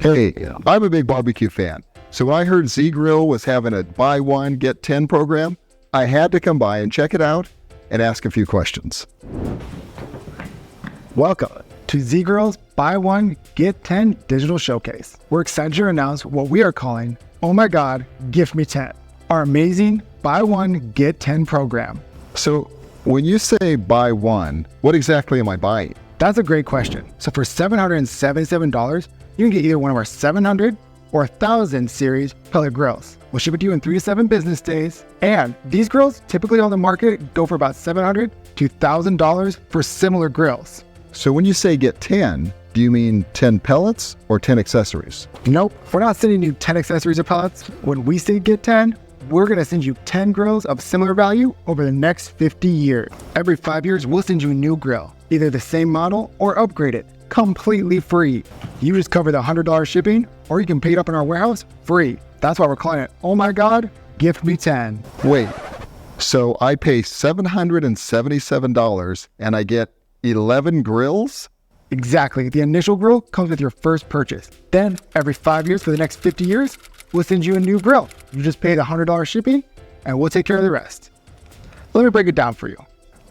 Hey, I'm a big barbecue fan. So when I heard Zgrill was having a buy one, get 10 program, I had to come by and check it out and ask a few questions. Welcome to Zgrills Buy One, Get 10 Digital Showcase. We're excited to announce what we are calling, oh my God, Gift Me 10, our amazing Buy One, Get 10 program. So when you say buy one, what exactly am I buying? That's a great question. So for $777, you can get either one of our 700 or 1000 series pellet grills. We'll ship it to you in 3 to 7 business days. And these grills, typically on the market, go for about $700 to $1,000 for similar grills. So when you say get 10, do you mean 10 pellets or 10 accessories? Nope, we're not sending you 10 accessories or pellets. When we say get 10, we're gonna send you 10 grills of similar value over the next 50 years. Every 5 years, we'll send you a new grill, either the same model or upgraded, completely free. You just cover the $100 shipping, or you can pay it up in our warehouse free. That's why we're calling it, oh my God, Gift Me 10. Wait, so I pay $777 and I get 11 grills? Exactly, the initial grill comes with your first purchase. Then, every 5 years for the next 50 years, we'll send you a new grill. You just pay the $100 shipping, and we'll take care of the rest. Let me break it down for you.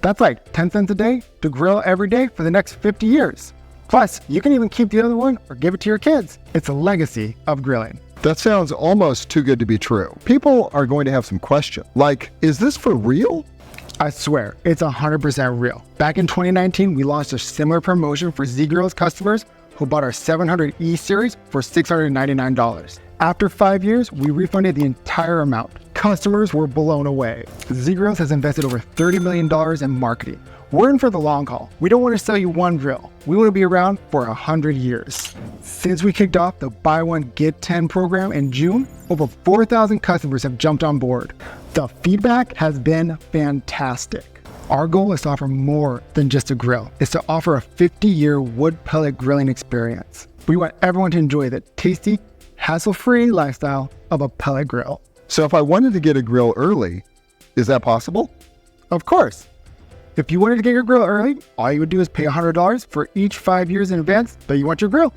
That's like 10 cents a day to grill every day for the next 50 years. Plus, you can even keep the other one or give it to your kids. It's a legacy of grilling. That sounds almost too good to be true. People are going to have some questions, like, is this for real? I swear, it's 100% real. Back in 2019, we launched a similar promotion for Zgrills customers who bought our 700E series for $699. After 5 years, we refunded the entire amount. Customers were blown away. Zgrills has invested over $30 million in marketing. We're in for the long haul. We don't want to sell you one grill. We want to be around for 100 years. Since we kicked off the Buy One, Get 10 program in June, over 4,000 customers have jumped on board. The feedback has been fantastic. Our goal is to offer more than just a grill. It's to offer a 50-year wood pellet grilling experience. We want everyone to enjoy the tasty, hassle-free lifestyle of a pellet grill. So if I wanted to get a grill early, is that possible? Of course. If you wanted to get your grill early, all you would do is pay $100 for each 5 years in advance that you want your grill.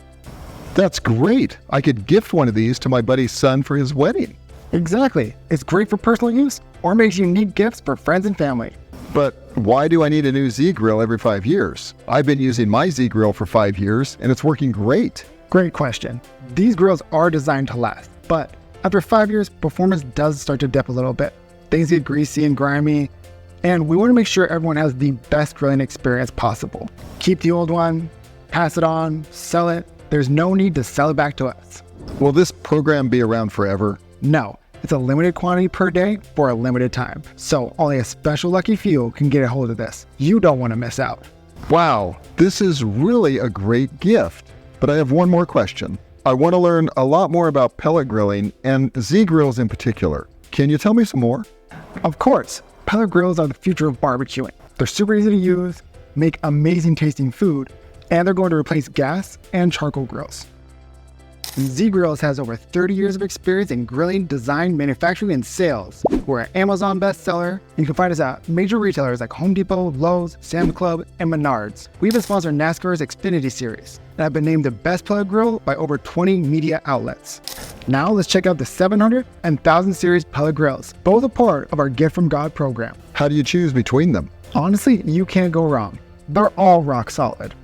That's great. I could gift one of these to my buddy's son for his wedding. Exactly. It's great for personal use or makes unique gifts for friends and family. But why do I need a new Z-Grill every 5 years? I've been using my Z-Grill for 5 years and it's working great. Great question. These grills are designed to last, but after 5 years, performance does start to dip a little bit. Things get greasy and grimy, and we want to make sure everyone has the best grilling experience possible. Keep the old one, pass it on, sell it. There's no need to sell it back to us. Will this program be around forever? No, it's a limited quantity per day for a limited time. So only a special lucky few can get a hold of this. You don't want to miss out. Wow, this is really a great gift. But I have one more question. I want to learn a lot more about pellet grilling and Z-Grills in particular. Can you tell me some more? Of course, pellet grills are the future of barbecuing. They're super easy to use, make amazing tasting food, and they're going to replace gas and charcoal grills. Zgrills has over 30 years of experience in grilling, design, manufacturing, and sales. We're an Amazon bestseller. You can find us at major retailers like Home Depot, Lowe's, Sam's Club, and Menards. We even sponsor NASCAR's Xfinity Series, and have been named the best pellet grill by over 20 media outlets. Now let's check out the 700 and 1000 series pellet grills, both a part of our Gift from God program. How do you choose between them? Honestly, you can't go wrong. They're all rock solid.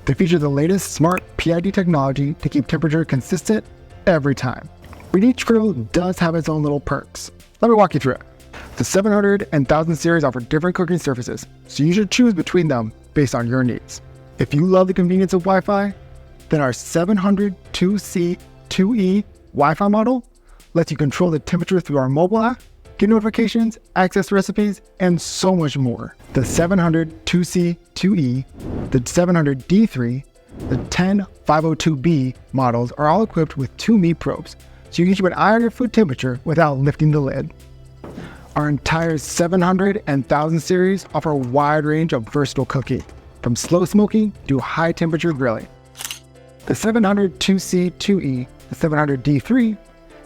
They feature the latest smart PID technology to keep temperature consistent every time. But each grill does have its own little perks. Let me walk you through it. The 700 and 1000 series offer different cooking surfaces, so you should choose between them based on your needs. If you love the convenience of Wi-Fi, then our 700 2C 2E Wi-Fi model lets you control the temperature through our mobile app, get notifications, access recipes, and so much more. The 700 2C 2E, the 700 D3, the 10 502B models are all equipped with 2 meat probes, so you can keep an eye on your food temperature without lifting the lid. Our entire 700 and 1000 series offer a wide range of versatile cooking, from slow smoking to high temperature grilling. The 700 2C 2E, the 700 D3,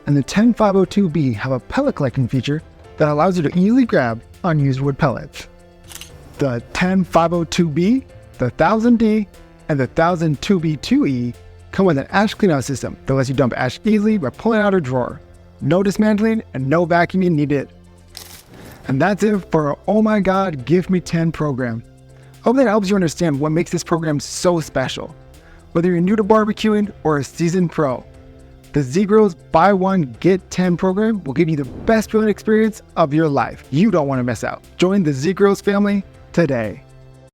and the 10 502B have a pellet collecting feature that allows you to easily grab unused wood pellets. The 10 502B, the 1000D, and the 1000 2B2E come with an ash cleanout system that lets you dump ash easily by pulling out a drawer. No dismantling and no vacuuming needed. And that's it for our Oh My God Give Me 10 program. Hope that helps you understand what makes this program so special. Whether you're new to barbecuing or a seasoned pro, the Zgrills Buy One Get 10 program will give you the best grilling experience of your life. You don't want to miss out. Join the Zgrills family today.